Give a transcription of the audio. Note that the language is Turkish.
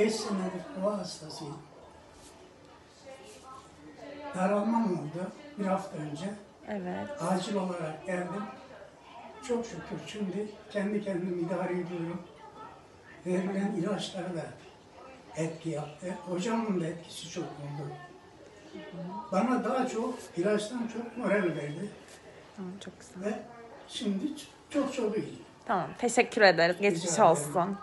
5 senedir hava hastasıyım. Daralmam oldu bir hafta önce. Evet. Acil olarak geldim. Çok şükür şimdi kendi kendimi idare ediyorum. Verilen ilaçlar da etki yaptı. Hocamın da etkisi çok oldu. Bana daha çok ilaçtan çok moral verdi. Tamam, çok güzel. Ve şimdi çok iyi. Tamam, teşekkür ederiz. Rica Geçmiş ederim. olsun.